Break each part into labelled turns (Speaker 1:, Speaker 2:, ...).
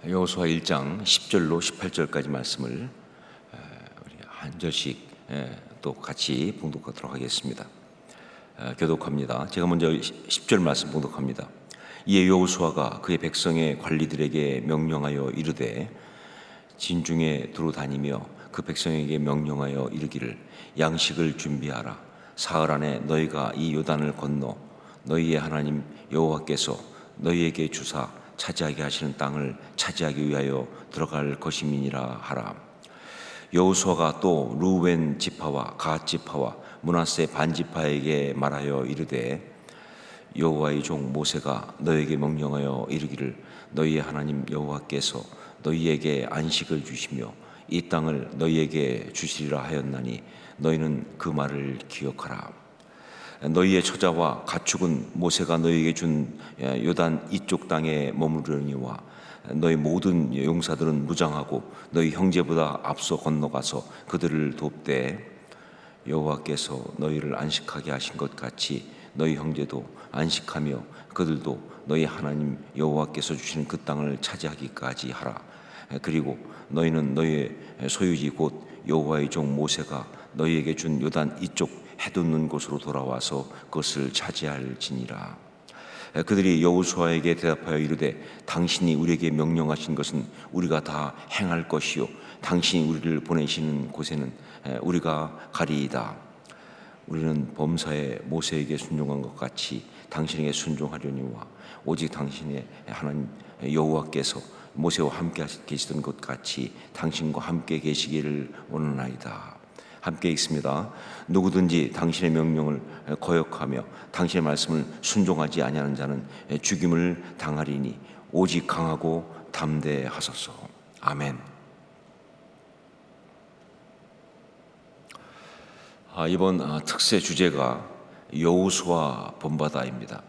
Speaker 1: 여호수아 1장 10절로 18절까지 말씀을 우리 한 절씩 또 같이 봉독하도록 하겠습니다. 교독합니다. 제가 먼저 10절 말씀 봉독합니다. 이에 여호수아가 그의 백성의 관리들에게 명령하여 이르되 진중에 두루 다니며 그 백성에게 명령하여 이르기를 양식을 준비하라. 사흘 안에 너희가 이 요단을 건너 너희의 하나님 여호와께서 너희에게 주사 차지하게 하시는 땅을 차지하기 위하여 들어갈 것임이니라 하라. 여호수아가 또 루벤 지파와 갓 지파와 므낫세 반 지파에게 말하여 이르되 여호와의 종 모세가 너희에게 명령하여 이르기를 너희의 하나님 여호와께서 너희에게 안식을 주시며 이 땅을 너희에게 주시리라 하였나니 너희는 그 말을 기억하라. 너희의 처자와 가축은 모세가 너희에게 준 요단 이쪽 땅에 머무르니와 너희 모든 용사들은 무장하고 너희 형제보다 앞서 건너가서 그들을 돕되 여호와께서 너희를 안식하게 하신 것 같이 너희 형제도 안식하며 그들도 너희 하나님 여호와께서 주시는 그 땅을 차지하기까지 하라. 그리고 너희는 너희의 소유지 곧 여호와의 종 모세가 너희에게 준 요단 이쪽 해돋는 곳으로 돌아와서 그것을 차지할지니라. 그들이 여호수아에게 대답하여 이르되 당신이 우리에게 명령하신 것은 우리가 다 행할 것이요 당신이 우리를 보내시는 곳에는 우리가 가리이다. 우리는 범사에 모세에게 순종한 것 같이 당신에게 순종하려니와 오직 당신의 하나님 여호와께서 모세와 함께 계시던 것 같이 당신과 함께 계시기를 원하나이다. 함께 읽습니다. 누구든지 당신의 명령을 거역하며 당신의 말씀을 순종하지 아니하는 자는 죽임을 당하리니 오직 강하고 담대하소서. 아멘. 이번 특세 주제가 여호수아 본바다입니다.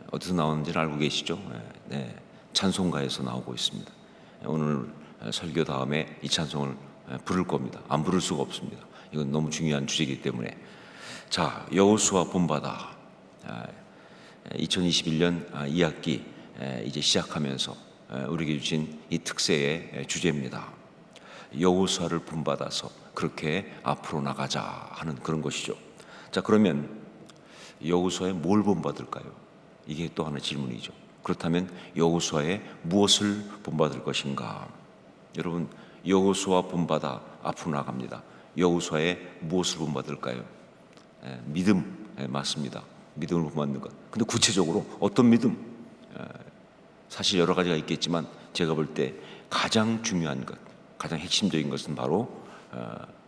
Speaker 1: 어디서 나오는지는 알고 계시죠? 네, 찬송가에서 나오고 있습니다. 오늘 설교 다음에 이 찬송을 부를 겁니다. 안 부를 수가 없습니다. 이건 너무 중요한 주제이기 때문에. 자, 여호수아 본바다. 2021년 2학기 이제 시작하면서 우리에게 주신 이 특세의 주제입니다. 여호수아를 본받아서 그렇게 앞으로 나가자 하는 그런 것이죠. 자, 그러면 여호수아에 뭘 본받을까요? 이게 또 하나 질문이죠. 그렇다면 여호수아에 무엇을 본받을 것인가? 여러분, 여호수아 본받아 앞으로 나갑니다. 여호수아에 무엇을 본받을까요? 믿음, 맞습니다. 믿음을 본받는 것. 근데 구체적으로 어떤 믿음? 사실 여러 가지가 있겠지만 제가 볼 때 가장 중요한 것, 가장 핵심적인 것은 바로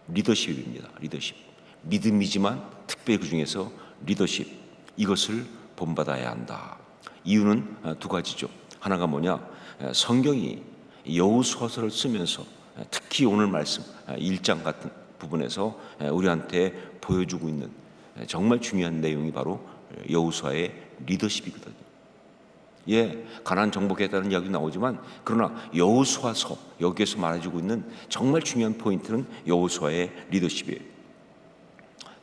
Speaker 1: 리더십입니다. 리더십. 믿음이지만 특별히 그 중에서 리더십, 이것을 본받아야 한다. 이유는 두 가지죠. 하나가 뭐냐? 성경이 여호수아서를 쓰면서 특히 오늘 말씀 1장 같은 부분에서 우리한테 보여주고 있는 정말 중요한 내용이 바로 여호수아의 리더십이거든요. 예, 가나안 정복했다는 이야기 나오지만 그러나 여호수아서 여기에서 말해주고 있는 정말 중요한 포인트는 여호수아의 리더십이에요.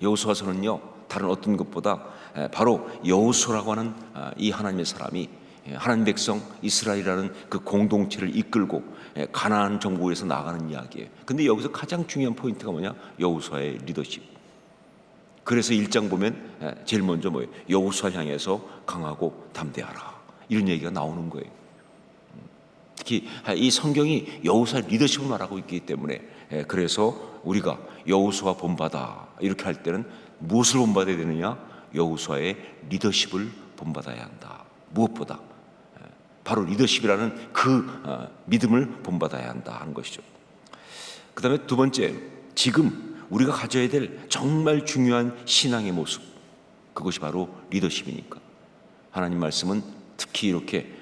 Speaker 1: 여호수아서는요, 다른 어떤 것보다 바로 여호수아라고 하는 이 하나님의 사람이 하나님 백성 이스라엘이라는 그 공동체를 이끌고 가나안 정복에서 나가는 이야기예요. 근데 여기서 가장 중요한 포인트가 뭐냐? 여호수아의 리더십. 그래서 1장 보면 제일 먼저 뭐예요? 여호수아 향해서 강하고 담대하라. 이런 얘기가 나오는 거예요. 특히 이 성경이 여호수아 리더십을 말하고 있기 때문에 그래서 우리가 여호수아 본받아 이렇게 할 때는 무엇을 본받아야 되느냐? 여호수아의 리더십을 본받아야 한다. 무엇보다 바로 리더십이라는 그 믿음을 본받아야 한다 하는 것이죠. 그 다음에 두 번째, 지금 우리가 가져야 될 정말 중요한 신앙의 모습, 그것이 바로 리더십이니까. 하나님 말씀은 특히 이렇게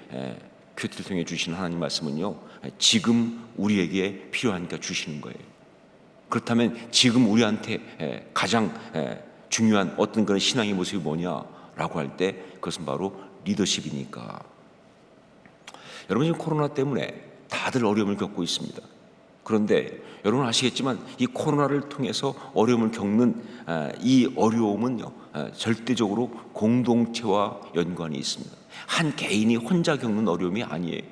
Speaker 1: 큐티를 통해 주시는 하나님 말씀은요, 지금 우리에게 필요하니까 주시는 거예요. 그렇다면 지금 우리한테 가장 중요한 어떤 그런 신앙의 모습이 뭐냐라고 할 때 그것은 바로 리더십이니까. 여러분, 지금 코로나 때문에 다들 어려움을 겪고 있습니다. 그런데 여러분 아시겠지만 이 코로나를 통해서 어려움을 겪는 이 어려움은요, 절대적으로 공동체와 연관이 있습니다. 한 개인이 혼자 겪는 어려움이 아니에요.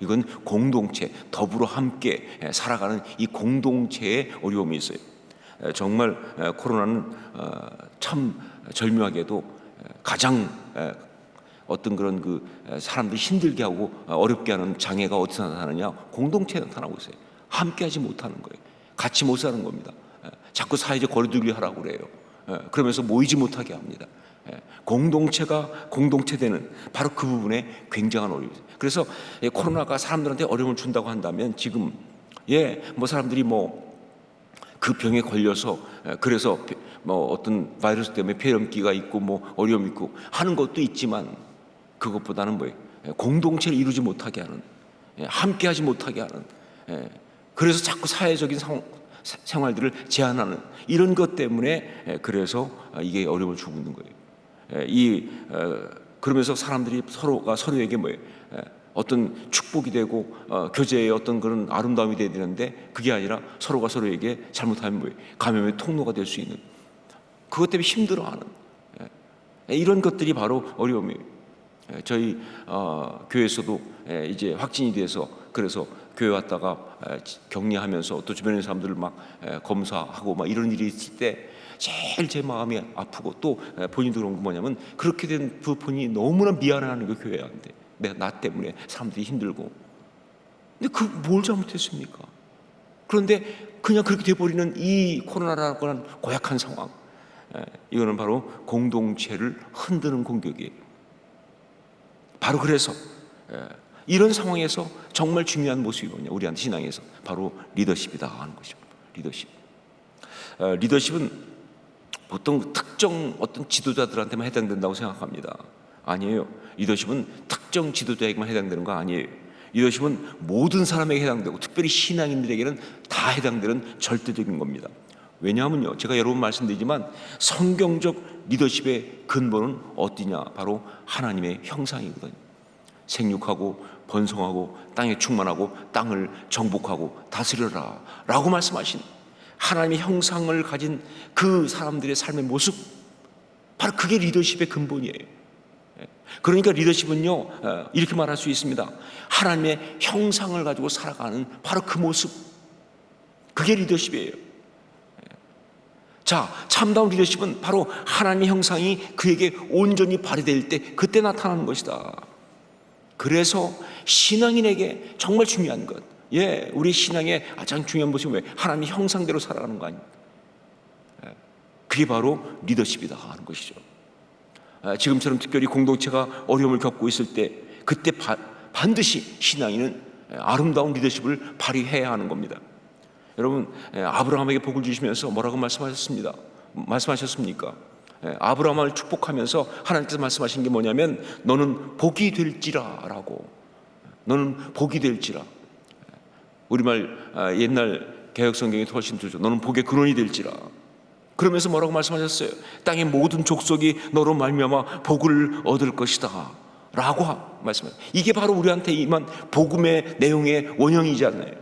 Speaker 1: 이건 공동체, 더불어 함께 살아가는 이 공동체의 어려움이 있어요. 정말 코로나는 참 절묘하게도 가장 어떤 그런 그 사람들이 힘들게 하고 어렵게 하는 장애가 어디서 나타나느냐? 공동체에 나타나고 있어요. 함께하지 못하는 거예요. 같이 못 사는 겁니다. 자꾸 사회적 거리두기 하라고 그래요. 그러면서 모이지 못하게 합니다. 공동체가 공동체되는 바로 그 부분에 굉장한 어려움이 있어요. 그래서 코로나가 사람들한테 어려움을 준다고 한다면 지금 뭐 사람들이 뭐 그 병에 걸려서 그래서 뭐 어떤 바이러스 때문에 폐렴기가 있고 뭐 어려움이 있고 하는 것도 있지만 그것보다는 뭐예요? 공동체를 이루지 못하게 하는, 함께하지 못하게 하는, 그래서 자꾸 사회적인 생활들을 제한하는 이런 것 때문에 그래서 이게 어려움을 주고 있는 거예요. 그러면서 사람들이 서로가 서로에게 뭐예요? 어떤 축복이 되고 교제의 어떤 그런 아름다움이 되어야 되는데 그게 아니라 서로가 서로에게 잘못하면 뭐예요? 감염의 통로가 될 수 있는, 그것 때문에 힘들어하는 이런 것들이 바로 어려움이에요. 저희 교회에서도 이제 확진이 돼서 그래서 교회 왔다가 격리하면서 또 주변의 사람들을 막 검사하고 막 이런 일이 있을 때 제일 제 마음이 아프고 또 본인도 그런 거 뭐냐면 그렇게 된 부분이 너무나 미안해하는 거 교회한테. 나 때문에 사람들이 힘들고. 근데 그 뭘 잘못했습니까? 그런데 그냥 그렇게 돼버리는 이 코로나라는 고약한 상황, 이거는 바로 공동체를 흔드는 공격이에요. 바로 그래서 이런 상황에서 정말 중요한 모습이 뭐냐, 우리한테 신앙에서 바로 리더십이다 하는 것이죠. 리더십은 보통 특정 어떤 지도자들한테만 해당된다고 생각합니다. 아니에요. 리더십은 특정 지도자에게만 해당되는 거 아니에요. 리더십은 모든 사람에게 해당되고 특별히 신앙인들에게는 다 해당되는 절대적인 겁니다. 왜냐하면요, 제가 여러 번 말씀드리지만 성경적 리더십의 근본은 어디냐? 바로 하나님의 형상이거든요. 생육하고 번성하고 땅에 충만하고 땅을 정복하고 다스려라 라고 말씀하신 하나님의 형상을 가진 그 사람들의 삶의 모습, 바로 그게 리더십의 근본이에요. 그러니까 리더십은요, 이렇게 말할 수 있습니다. 하나님의 형상을 가지고 살아가는 바로 그 모습, 그게 리더십이에요. 자, 참다운 리더십은 바로 하나님의 형상이 그에게 온전히 발휘될 때 그때 나타나는 것이다. 그래서 신앙인에게 정말 중요한 것, 우리 신앙의 가장 중요한 모습은 왜? 하나님의 형상대로 살아가는 거 아닙니까? 그게 바로 리더십이다 하는 것이죠. 지금처럼 특별히 공동체가 어려움을 겪고 있을 때 그때 반드시 신앙인은 아름다운 리더십을 발휘해야 하는 겁니다. 여러분, 아브라함에게 복을 주시면서 뭐라고 말씀하셨습니까? 아브라함을 축복하면서 하나님께서 말씀하신 게 뭐냐면 너는 복이 될지라 라고. 너는 복이 될지라. 우리말 옛날 개혁성경이 훨씬 좋죠. 너는 복의 근원이 될지라. 그러면서 뭐라고 말씀하셨어요? 땅의 모든 족속이 너로 말미암아 복을 얻을 것이다 라고 말씀하셨어요. 이게 바로 우리한테 임한 복음의 내용의 원형이지 않나요?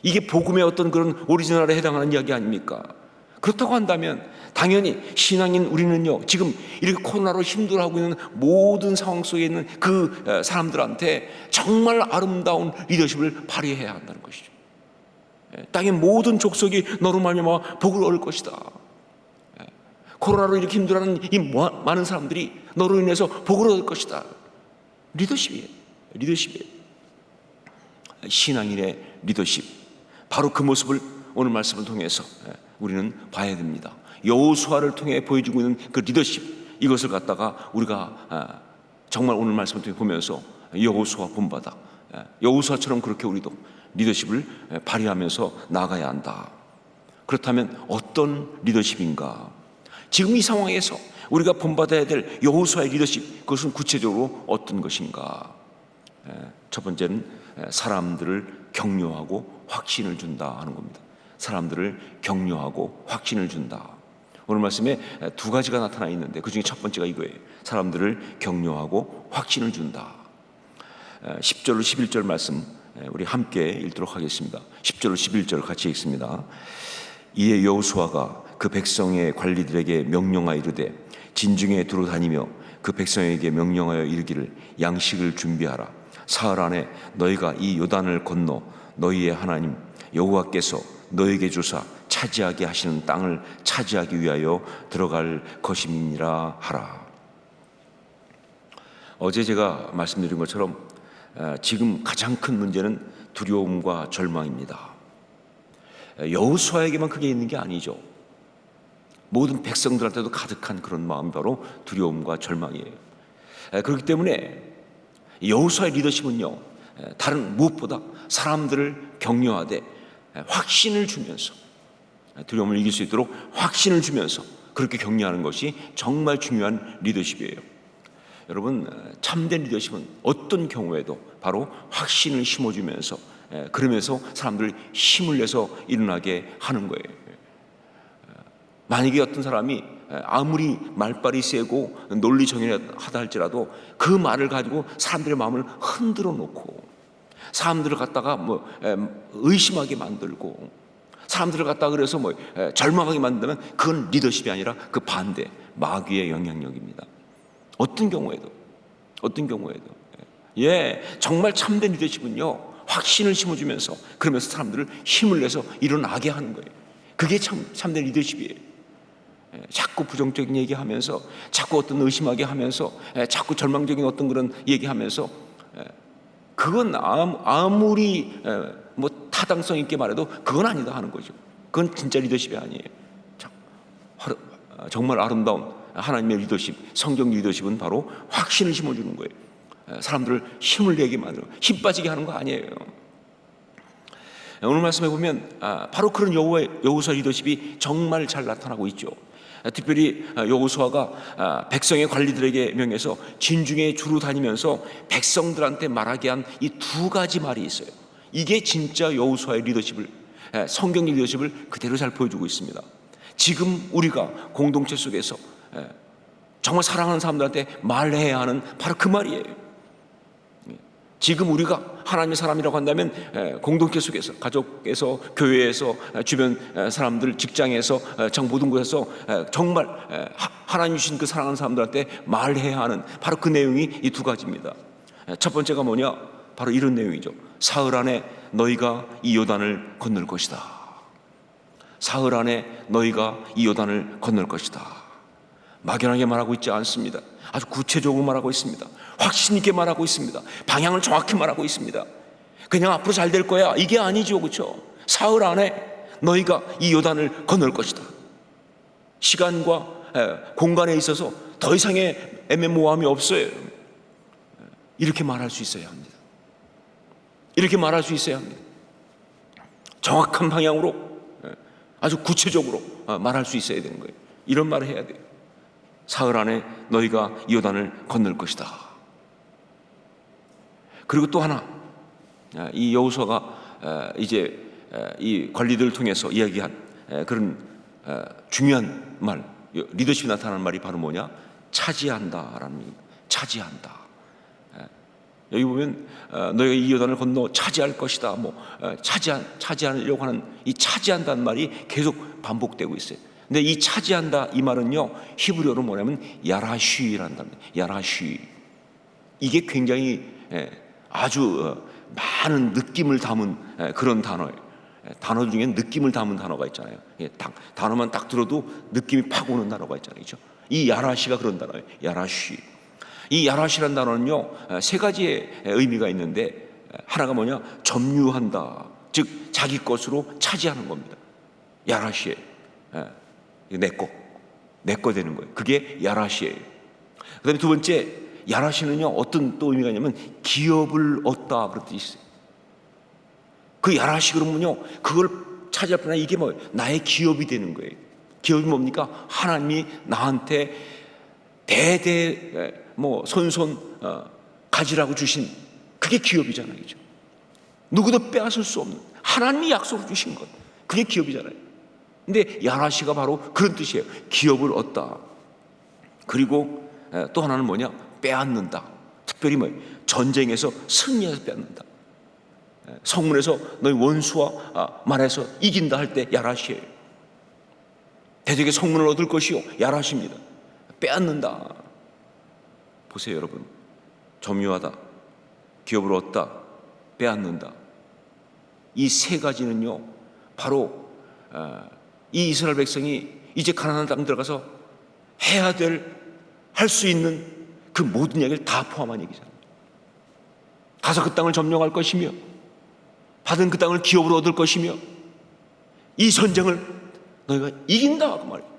Speaker 1: 이게 복음의 어떤 그런 오리지널에 해당하는 이야기 아닙니까? 그렇다고 한다면 당연히 신앙인 우리는요, 지금 이렇게 코로나로 힘들어하고 있는 모든 상황 속에 있는 그 사람들한테 정말 아름다운 리더십을 발휘해야 한다는 것이죠. 땅의 모든 족속이 너로 말미암아 복을 얻을 것이다. 코로나로 이렇게 힘들어하는 이 많은 사람들이 너로 인해서 복을 얻을 것이다. 리더십이에요. 신앙인의 리더십, 바로 그 모습을 오늘 말씀을 통해서 우리는 봐야 됩니다. 여호수아를 통해 보여주고 있는 그 리더십, 이것을 갖다가 우리가 정말 오늘 말씀을 통해 보면서 여호수아 본받아, 여호수아처럼 그렇게 우리도 리더십을 발휘하면서 나아가야 한다. 그렇다면 어떤 리더십인가? 지금 이 상황에서 우리가 본받아야 될 여호수아의 리더십, 그것은 구체적으로 어떤 것인가? 첫 번째는 사람들을 격려하고 확신을 준다 하는 겁니다. 사람들을 격려하고 확신을 준다. 오늘 말씀에 두 가지가 나타나 있는데 그 중에 첫 번째가 이거예요. 사람들을 격려하고 확신을 준다. 10절로 11절 말씀 우리 함께 읽도록 하겠습니다. 10절로 11절 같이 읽습니다. 이에 여호수아가 그 백성의 관리들에게 명령하여 이르되 진중에 두루 다니며 그 백성에게 명령하여 이르기를 양식을 준비하라. 사흘 안에 너희가 이 요단을 건너 너희의 하나님 여호와께서 너희에게 주사 차지하게 하시는 땅을 차지하기 위하여 들어갈 것임이니라 하라. 어제 제가 말씀드린 것처럼 지금 가장 큰 문제는 두려움과 절망입니다. 여호수아에게만 그게 있는 게 아니죠. 모든 백성들한테도 가득한 그런 마음이 바로 두려움과 절망이에요. 그렇기 때문에 여호수아의 리더십은요, 다른 무엇보다 사람들을 격려하되 확신을 주면서, 두려움을 이길 수 있도록 확신을 주면서 그렇게 격려하는 것이 정말 중요한 리더십이에요. 여러분, 참된 리더십은 어떤 경우에도 바로 확신을 심어주면서, 그러면서 사람들을 힘을 내서 일어나게 하는 거예요. 만약에 어떤 사람이 아무리 말빨이 세고 논리정연하다 할지라도 그 말을 가지고 사람들의 마음을 흔들어 놓고 사람들을 갖다가 의심하게 만들고 사람들을 갖다가 그래서 절망하게 만들면 그건 리더십이 아니라 그 반대, 마귀의 영향력입니다. 어떤 경우에도 정말 참된 리더십은요, 확신을 심어주면서 그러면서 사람들을 힘을 내서 일어나게 하는 거예요. 그게 참된 리더십이에요. 자꾸 부정적인 얘기하면서, 자꾸 어떤 의심하게 하면서, 자꾸 절망적인 어떤 그런 얘기하면서, 그건 아무리 타당성 있게 말해도 그건 아니다 하는 거죠. 그건 진짜 리더십이 아니에요. 정말 아름다운 하나님의 리더십, 성경 리더십은 바로 확신을 심어주는 거예요. 사람들을 힘을 내게 만들고 힘 빠지게 하는 거 아니에요. 오늘 말씀해 보면 바로 그런 여호수아 리더십이 정말 잘 나타나고 있죠. 특별히 여호수아가 백성의 관리들에게 명해서 진중에 주로 다니면서 백성들한테 말하게 한 이 두 가지 말이 있어요. 이게 진짜 여호수아의 리더십을, 성경 리더십을 그대로 잘 보여주고 있습니다. 지금 우리가 공동체 속에서 정말 사랑하는 사람들한테 말해야 하는 바로 그 말이에요. 지금 우리가 하나님의 사람이라고 한다면 공동체 속에서, 가족에서, 교회에서, 주변 사람들, 직장에서, 모든 곳에서 정말 하나님 주신 그 사랑하는 사람들한테 말해야 하는 바로 그 내용이 이 두 가지입니다. 첫 번째가 뭐냐? 바로 이런 내용이죠. 사흘 안에 너희가 이 요단을 건널 것이다. 사흘 안에 너희가 이 요단을 건널 것이다. 막연하게 말하고 있지 않습니다. 아주 구체적으로 말하고 있습니다. 확신 있게 말하고 있습니다. 방향을 정확히 말하고 있습니다. 그냥 앞으로 잘 될 거야, 이게 아니죠, 그렇죠? 사흘 안에 너희가 이 요단을 건널 것이다. 시간과 공간에 있어서 더 이상의 애매모호함이 없어요. 이렇게 말할 수 있어야 합니다. 이렇게 말할 수 있어야 합니다. 정확한 방향으로, 아주 구체적으로 말할 수 있어야 되는 거예요. 이런 말을 해야 돼요. 사흘 안에 너희가 이 요단을 건널 것이다. 그리고 또 하나, 이 여호수아가 이제 이 관리들을 통해서 이야기한 그런 중요한 말, 리더십이 나타나는 말이 바로 뭐냐? 차지한다라는 얘기입니다. 차지한다. 여기 보면 너희가 이 요단을 건너 차지할 것이다. 차지하려고 하는 이 차지한다는 말이 계속 반복되고 있어요. 근데 이 차지한다 이 말은요, 히브리어로 뭐냐면 야라쉬라는 단어입니다. 야라쉬. 이게 굉장히 아주 많은 느낌을 담은 그런 단어예요. 단어 중에 느낌을 담은 단어가 있잖아요. 단어만 딱 들어도 느낌이 팍 오는 단어가 있잖아요. 그렇죠? 이 야라시가 그런 단어예요. 야라쉬. 이 야라시라는 단어는요, 세 가지의 의미가 있는데, 하나가 뭐냐? 점유한다. 즉 자기 것으로 차지하는 겁니다. 야라시에 내 거 되는 거예요. 그게 야라시예요. 그다음에 두 번째, 야라시는요, 어떤 또 의미가 있냐면 기업을 얻다 그런 뜻이 있어요. 그 야라시 그러면요, 그걸 차지할 뿐 아니라 이게 나의 기업이 되는 거예요. 기업이 뭡니까? 하나님이 나한테 대대 손손 가지라고 주신 그게 기업이잖아요. 그죠? 누구도 빼앗을 수 없는 하나님이 약속을 주신 것, 그게 기업이잖아요. 근데 야라시가 바로 그런 뜻이에요. 기업을 얻다. 그리고 또 하나는 뭐냐? 빼앗는다. 특별히 전쟁에서 승리해서 빼앗는다. 성문에서 너희 원수와 말해서 이긴다 할 때 야라시예요. 대적의 성문을 얻을 것이요, 야라시입니다. 빼앗는다. 보세요, 여러분. 점유하다, 기업을 얻다, 빼앗는다. 이 세 가지는요, 바로 이 이스라엘 백성이 이제 가나안 땅 들어가서 해야 될, 할 수 있는 그 모든 얘기를 다 포함한 얘기잖아요. 가서 그 땅을 점령할 것이며 받은 그 땅을 기업으로 얻을 것이며 이 전쟁을 너희가 이긴다, 그 말이에요.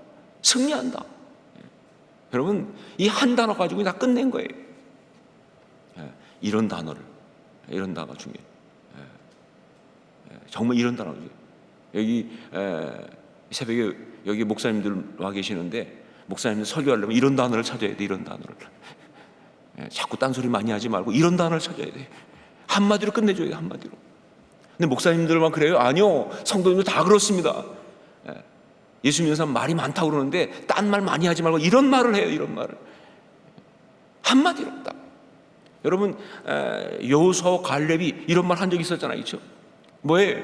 Speaker 1: 승리한다. 여러분, 이 한 단어 가지고 다 끝낸 거예요. 이런 단어가 중요해요. 정말 이런 단어가 중요해요. 여기 새벽에 여기 목사님들 와 계시는데, 목사님들 설교하려면 이런 단어를 찾아야 돼. 이런 단어를. 자꾸 딴소리 많이 하지 말고 이런 단어를 찾아야 돼. 한마디로 끝내줘야 돼. 한마디로. 근데 목사님들만 그래요? 아니요, 성도님들 다 그렇습니다. 예수 믿는 사람 말이 많다고 그러는데 딴 말 많이 하지 말고 이런 말을 해요. 이런 말을 한마디로 딱. 여러분, 여호수아와 갈렙이 이런 말 한 적이 있었잖아요, 그렇죠? 뭐예요?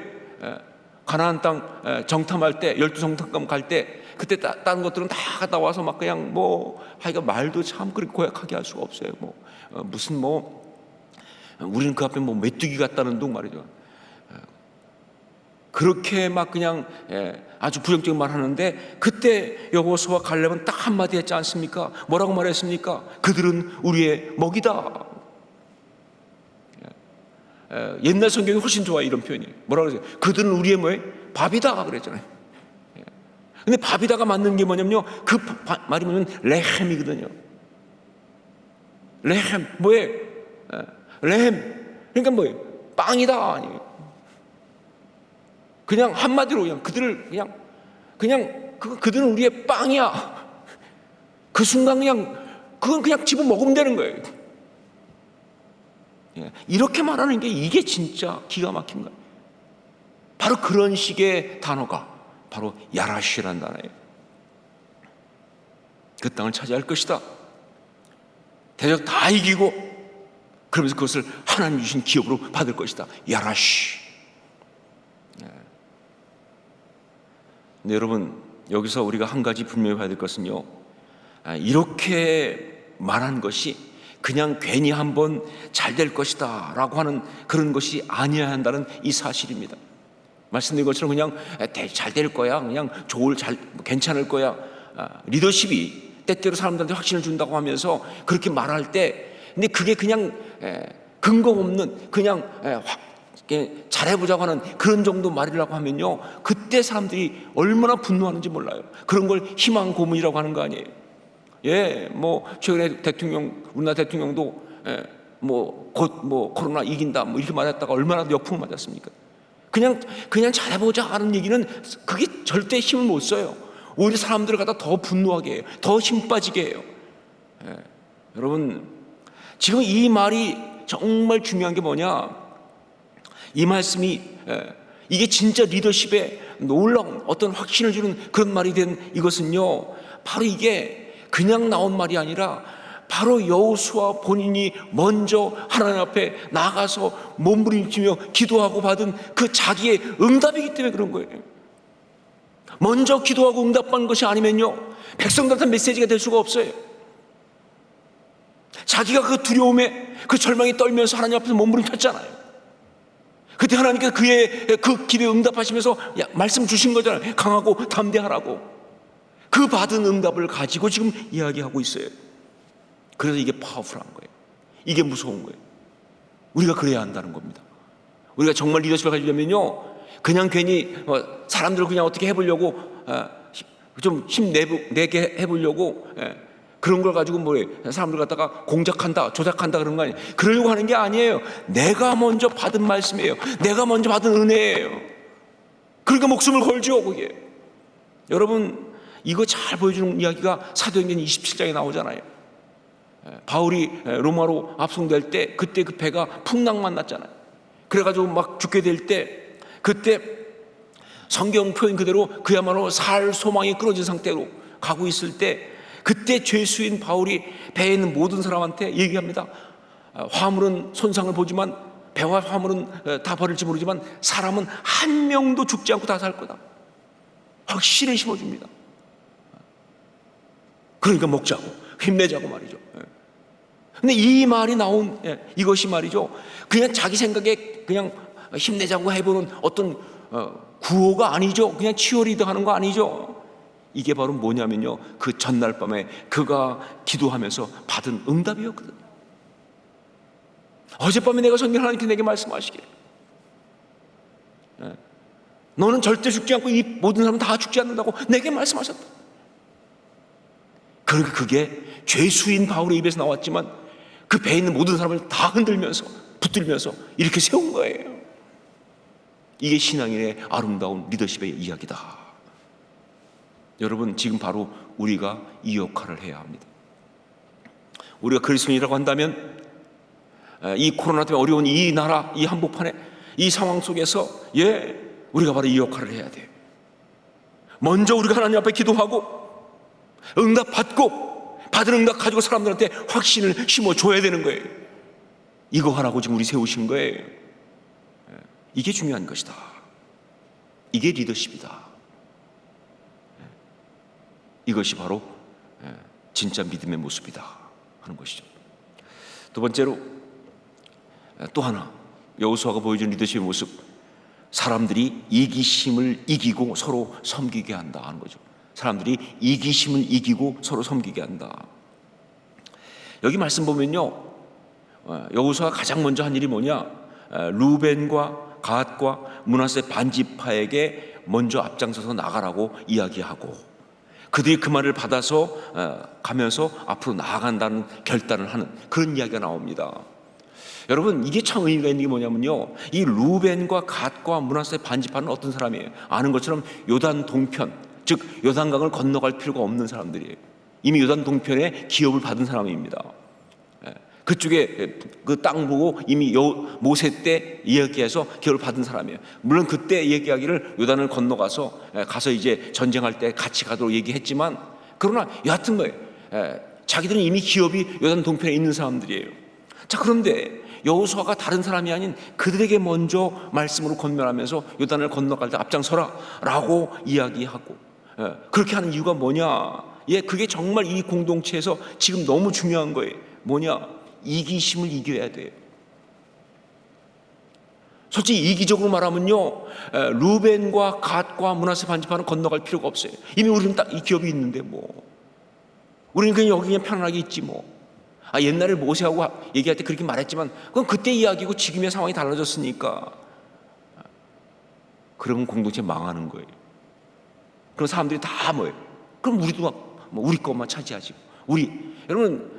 Speaker 1: 가나안 땅 정탐할 때, 12정탐감 갈 때, 그때 다른 것들은 다 갔다 와서 막 그냥 하여가 말도 참 그렇게 고약하게 할 수가 없어요. 무슨 우리는 그 앞에 메뚜기 같다는 둥 말이죠. 그렇게 막 그냥 아주 부정적인 말 하는데, 그때 여호수아와 갈렙은 딱 한마디 했지 않습니까? 뭐라고 말했습니까? 그들은 우리의 먹이다. 옛날 성경이 훨씬 좋아요. 이런 표현이 뭐라고 그러세요? 그들은 우리의 뭐예요? 밥이다 그랬잖아요. 근데 밥이다가 맞는 게 뭐냐면요, 그 말이 뭐냐면 레헴이거든요. 레헴 뭐예요? 레헴 그러니까 뭐예요? 빵이다 아니에요. 그냥 한마디로 그냥 그들을 그들은 우리의 빵이야. 그 순간 그건 그냥 집어 먹으면 되는 거예요. 이렇게 말하는 게 이게 진짜 기가 막힌 거예요. 바로 그런 식의 단어가 바로 야라시라는 단어예요. 그 땅을 차지할 것이다. 대적 다 이기고 그러면서 그것을 하나님 주신 기업으로 받을 것이다. 야라시. 근데 여러분, 여기서 우리가 한 가지 분명히 봐야 될 것은요, 이렇게 말한 것이 그냥 괜히 한번 잘 될 것이다 라고 하는 그런 것이 아니어야 한다는 이 사실입니다. 말씀드린 것처럼 그냥 잘 될 거야, 그냥 괜찮을 거야, 리더십이 때때로 사람들한테 확신을 준다고 하면서 그렇게 말할 때, 근데 그게 그냥 근거 없는 그냥 잘해보자고 하는 그런 정도 말이라고 하면요, 그때 사람들이 얼마나 분노하는지 몰라요. 그런 걸 희망 고문이라고 하는 거 아니에요. 최근에 우리나라 대통령도 곧 코로나 이긴다 이렇게 말했다가 얼마나 역풍을 맞았습니까? 그냥 잘해보자 하는 얘기는 그게 절대 힘을 못 써요. 오히려 사람들을 갖다 더 분노하게 해요. 더 힘 빠지게 해요. 여러분, 지금 이 말이 정말 중요한 게 뭐냐? 이 말씀이 이게 진짜 리더십에 놀라운 어떤 확신을 주는 그런 말이 된 이것은요, 바로 이게 그냥 나온 말이 아니라 바로 여호수아 본인이 먼저 하나님 앞에 나가서 몸부림치며 기도하고 받은 그 자기의 응답이기 때문에 그런 거예요. 먼저 기도하고 응답받는 것이 아니면요, 백성들한테 메시지가 될 수가 없어요. 자기가 그 두려움에 그 절망에 떨면서 하나님 앞에서 몸부림쳤잖아요. 그때 하나님께서 그의 그 기도에 응답하시면서 말씀 주신 거잖아요. 강하고 담대하라고. 그 받은 응답을 가지고 지금 이야기하고 있어요. 그래서 이게 파워풀한 거예요. 이게 무서운 거예요. 우리가 그래야 한다는 겁니다. 우리가 정말 리더십을 가지려면요, 그냥 괜히 사람들을 그냥 어떻게 해보려고 좀 힘내게 해보려고 그런 걸 가지고 사람들 갖다가 공작한다, 조작한다 그런 거 아니에요. 그러려고 하는 게 아니에요. 내가 먼저 받은 말씀이에요. 내가 먼저 받은 은혜예요. 그러니까 목숨을 걸죠, 그게. 여러분, 이거 잘 보여주는 이야기가 사도행전 27장에 나오잖아요. 바울이 로마로 압송될 때 그때 그 배가 풍랑만 났잖아요. 그래가지고 막 죽게 될 때, 그때 성경 표현 그대로 그야말로 살 소망이 끊어진 상태로 가고 있을 때, 그때 죄수인 바울이 배에 있는 모든 사람한테 얘기합니다. 화물은 손상을 보지만, 배와 화물은 다 버릴지 모르지만 사람은 한 명도 죽지 않고 다 살 거다. 확신을 심어줍니다. 그러니까 먹자고, 힘내자고 말이죠. 근데 이 말이 나온 이것이 말이죠, 그냥 자기 생각에 그냥 힘내자고 해보는 어떤 구호가 아니죠. 그냥 치어리더 하는 거 아니죠. 이게 바로 뭐냐면요, 그 전날 밤에 그가 기도하면서 받은 응답이었거든. 어젯밤에 내가 성경 하나님께 내게 말씀하시길, 너는 절대 죽지 않고 이 모든 사람은 다 죽지 않는다고 내게 말씀하셨다. 그러니까 그게 죄수인 바울의 입에서 나왔지만 그 배에 있는 모든 사람을 다 흔들면서 붙들면서 이렇게 세운 거예요. 이게 신앙인의 아름다운 리더십의 이야기다. 여러분, 지금 바로 우리가 이 역할을 해야 합니다. 우리가 그리스도인이라고 한다면 이 코로나 때문에 어려운 이 나라, 이 한복판에 이 상황 속에서 우리가 바로 이 역할을 해야 돼요. 먼저 우리가 하나님 앞에 기도하고 응답 받고 받은 응답 가지고 사람들한테 확신을 심어줘야 되는 거예요. 이거 하라고 지금 우리 세우신 거예요. 이게 중요한 것이다. 이게 리더십이다. 이것이 바로 진짜 믿음의 모습이다 하는 것이죠. 두 번째로, 또 하나 여호수아가 보여준 리더십의 모습, 사람들이 이기심을 이기고 서로 섬기게 한다 하는 거죠. 사람들이 이기심을 이기고 서로 섬기게 한다. 여기 말씀 보면요, 여호수아가 가장 먼저 한 일이 뭐냐, 루벤과 갓과 므낫세 반지파에게 먼저 앞장서서 나가라고 이야기하고 그들이 그 말을 받아서 가면서 앞으로 나아간다는 결단을 하는 그런 이야기가 나옵니다. 여러분, 이게 참 의미가 있는 게 뭐냐면요, 이 루벤과 갓과 므낫세 반지파는 어떤 사람이에요? 아는 것처럼 요단 동편, 즉 요단강을 건너갈 필요가 없는 사람들이에요. 이미 요단 동편에 기업을 받은 사람입니다. 그쪽에 그 땅 보고 이미 모세 때 이야기해서 기업을 받은 사람이에요. 물론 그때 얘기하기를 요단을 건너가서 가서 이제 전쟁할 때 같이 가도록 얘기했지만, 그러나 여하튼 뭐예요, 자기들은 이미 기업이 요단 동편에 있는 사람들이에요. 자, 그런데 여호수아가 다른 사람이 아닌 그들에게 먼저 말씀으로 권면하면서 요단을 건너갈 때 앞장서라 라고 이야기하고, 그렇게 하는 이유가 뭐냐, 그게 정말 이 공동체에서 지금 너무 중요한 거예요. 뭐냐, 이기심을 이겨야 돼요. 솔직히 이기적으로 말하면요, 루벤과 갓과 므낫세 반지파는 건너갈 필요가 없어요. 이미 우리는 딱 이 기업이 있는데 우리는 그냥 여기 그냥 편안하게 있지 옛날에 모세하고 얘기할 때 그렇게 말했지만 그건 그때 이야기고 지금의 상황이 달라졌으니까. 그러면 공동체 망하는 거예요. 그럼 사람들이 다 그럼 우리도 우리 것만 차지하지. 여러분,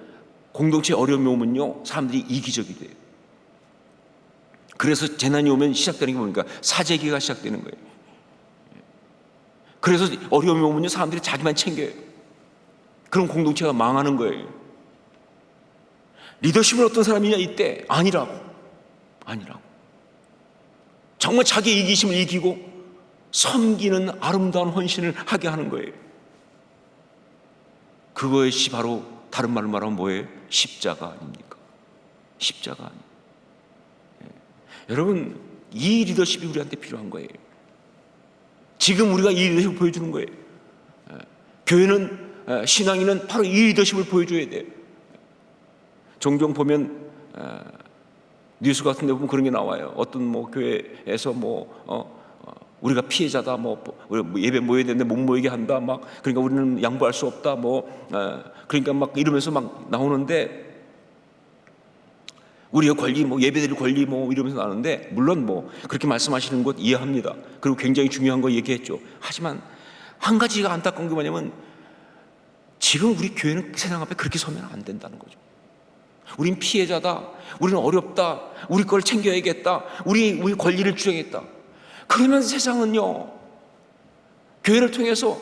Speaker 1: 공동체 어려움이 오면요, 사람들이 이기적이 돼요. 그래서 재난이 오면 시작되는 게 뭡니까? 사재기가 시작되는 거예요. 그래서 어려움이 오면요, 사람들이 자기만 챙겨요. 그럼 공동체가 망하는 거예요. 리더십은 어떤 사람이냐, 이때 아니라고. 정말 자기의 이기심을 이기고 섬기는 아름다운 헌신을 하게 하는 거예요. 그것이 바로 다른 말로 말하면 뭐예요? 십자가 아닙니까? 십자가 아닙니까? 여러분, 이 리더십이 우리한테 필요한 거예요. 지금 우리가 이 리더십을 보여주는 거예요. 교회는, 신앙인은 바로 이 리더십을 보여줘야 돼요. 종종 보면 뉴스 같은 데 보면 그런 게 나와요. 어떤 교회에서 우리가 피해자다, 예배 모여야 되는데 못 모이게 한다, 그러니까 우리는 양보할 수 없다, 그러니까 이러면서 나오는데, 우리의 권리, 예배드릴 권리, 이러면서 나오는데, 물론 그렇게 말씀하시는 것 이해합니다. 그리고 굉장히 중요한 거 얘기했죠. 하지만 한 가지가 안타까운 게 뭐냐면, 지금 우리 교회는 세상 앞에 그렇게 서면 안 된다는 거죠. 우린 피해자다, 우리는 어렵다, 우리 걸 챙겨야겠다, 우리 권리를 주장했다. 그러면 세상은요, 교회를 통해서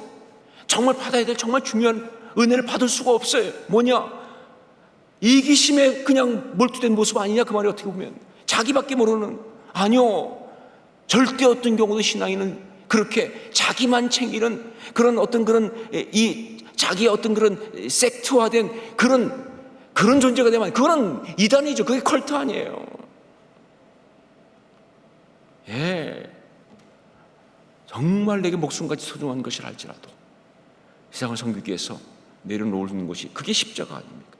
Speaker 1: 정말 받아야 될 정말 중요한 은혜를 받을 수가 없어요. 뭐냐? 이기심에 그냥 몰두된 모습 아니냐, 그 말이 어떻게 보면. 자기밖에 모르는. 아니요, 절대 어떤 경우도 신앙인은 그렇게 자기만 챙기는 그런 자기의 어떤 그런 섹트화된 그런 존재가 되면 그거는 이단이죠. 그게 컬트 아니에요. 정말 내게 목숨같이 소중한 것이라 할지라도 세상을 섬기기 위해서 내려놓는 것이 그게 십자가 아닙니까?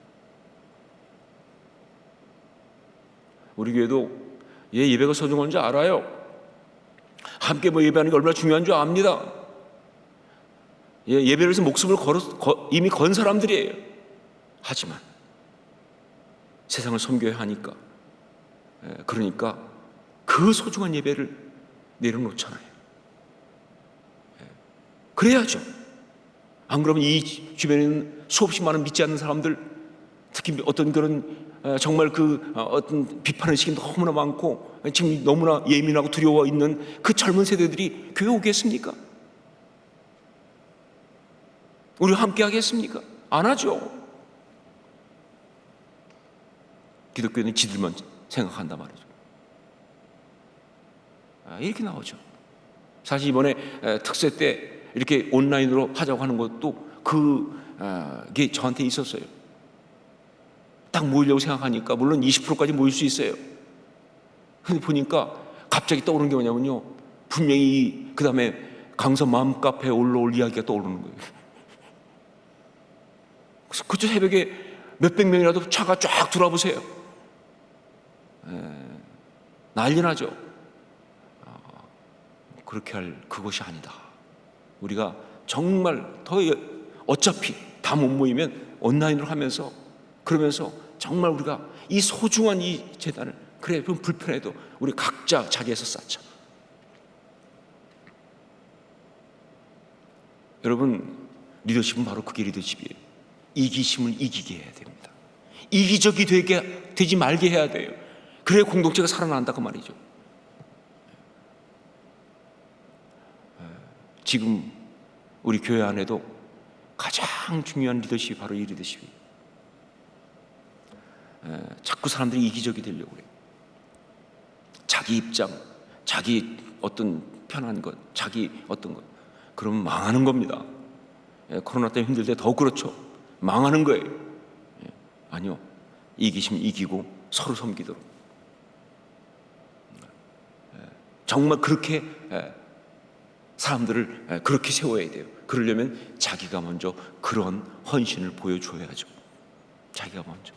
Speaker 1: 우리 교회도 예배가 소중한 줄 알아요. 함께 예배하는 게 얼마나 중요한 줄 압니다. 예배를 위해서 목숨을 이미 건 사람들이에요. 하지만 세상을 섬겨야 하니까, 그러니까 그 소중한 예배를 내려놓잖아요. 그래야죠. 안 그러면 이 주변에 있는 수없이 많은 믿지 않는 사람들, 특히 어떤 그런 정말 어떤 비판의 시기 너무나 많고 지금 너무나 예민하고 두려워 있는 그 젊은 세대들이 교회 오겠습니까? 우리 함께 하겠습니까? 안 하죠. 기독교는 지들만 생각한단 말이죠. 이렇게 나오죠. 사실 이번에 특세 때 이렇게 온라인으로 하자고 하는 것도 그게 저한테 있었어요. 딱 모이려고 생각하니까 물론 20%까지 모일 수 있어요. 근데 보니까 갑자기 떠오르는 게 뭐냐면요, 분명히 그 다음에 강서 마음카페에 올라올 이야기가 떠오르는 거예요. 그래서 그저 새벽에 몇백 명이라도 차가 쫙 돌아보세요. 난리 나죠. 그렇게 할 그것이 아니다. 우리가 정말 더 어차피 다 못 모이면 온라인으로 하면서, 그러면서 정말 우리가 이 소중한 이 재단을, 그래 그럼 불편해도 우리 각자 자리에서 쌓자. 여러분, 리더십은 바로 그게 리더십이에요. 이기심을 이기게 해야 됩니다. 이기적이 되지 말게 해야 돼요. 그래야 공동체가 살아난다 그 말이죠. 지금 우리 교회 안에도 가장 중요한 리더십이 바로 이 리더십이에요. 자꾸 사람들이 이기적이 되려고 그래요. 자기 입장, 자기 어떤 편한 것, 자기 어떤 것, 그러면 망하는 겁니다. 코로나 때문에 힘들 때 더 그렇죠. 망하는 거예요. 아니요, 이기심 이기고 서로 섬기도록, 정말 그렇게 사람들을 그렇게 세워야 돼요. 그러려면 자기가 먼저 그런 헌신을 보여줘야죠. 자기가 먼저,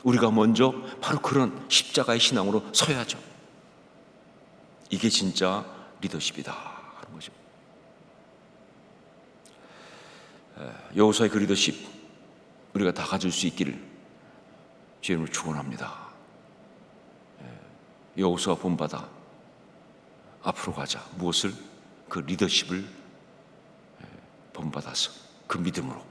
Speaker 1: 우리가 먼저 바로 그런 십자가의 신앙으로 서야죠. 이게 진짜 리더십이다 하는 거죠. 여호수아의 그 리더십 우리가 다 가질 수 있기를 주님을 축원합니다. 여호수아 본받아 앞으로 가자. 무엇을? 그 리더십을 본받아서 그 믿음으로